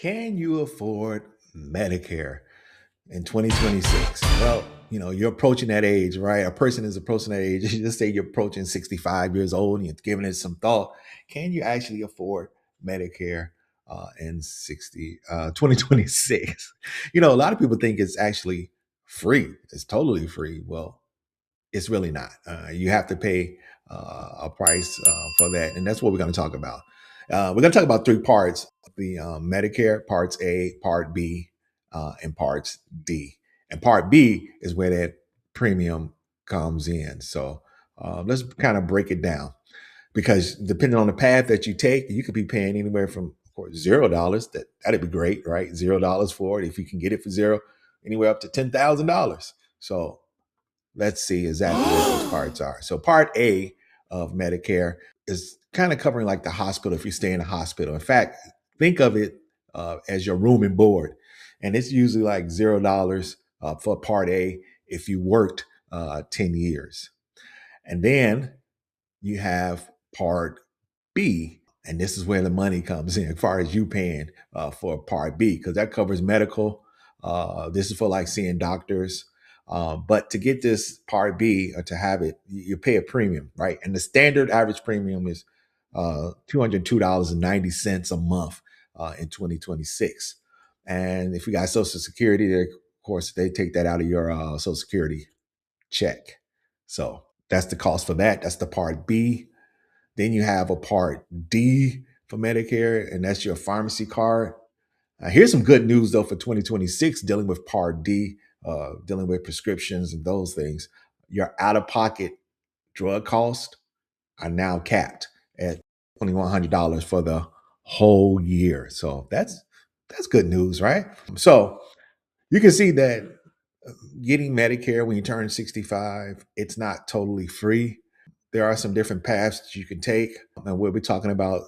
Can you afford Medicare in 2026? Well, you're approaching that age, right? A person is approaching that age. Just say you're approaching 65 years old and you're giving it some thought. Can you actually afford Medicare in 2026? A lot of people think it's actually free. It's totally free. Well, it's really not. You have to pay a price for that, and that's what we're going to talk about. We're going to talk about three parts: the Medicare, Parts A, Part B, and Parts D. And Part B is where that premium comes in. So let's kind of break it down because depending on the path that you take, you could be paying anywhere from, of course, $0. That'd be great, right? $0 for it if you can get it for zero, anywhere up to $10,000. So let's see exactly what those parts are. So part A of Medicare is kind of covering like the hospital if you stay in a hospital. In fact, think of it as your room and board. And it's usually like $0 for part A if you worked 10 years. And then you have part B, and this is where the money comes in as far as you paying for part B, because that covers medical. This is for like seeing doctors. But to get this part B or to have it, you pay a premium, right? And the standard average premium is $202.90 a month in 2026. And if you got Social Security, of course, they take that out of your Social Security check. So that's the cost for that. That's the part B. Then you have a part D for Medicare, and that's your pharmacy card. Here's some good news though for 2026 dealing with part D, dealing with prescriptions and those things. Your out of pocket drug costs are now capped at $2,100 for the whole year. So that's good news, right? So you can see that getting Medicare when you turn 65, it's not totally free. There are some different paths that you can take, and we'll be talking about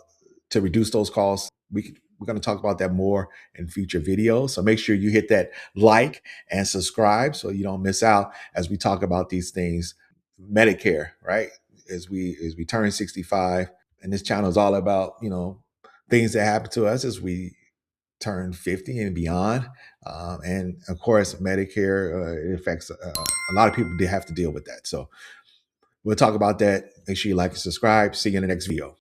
to reduce those costs. We're going to talk about that more in future videos. So make sure you hit that like and subscribe so you don't miss out as we talk about these things. Medicare, right? As we turn 65, and this channel is all about things that happen to us as we turn 50 and beyond. And of course, Medicare it affects a lot of people. They have to deal with that. So we'll talk about that. Make sure you like and subscribe. See you in the next video.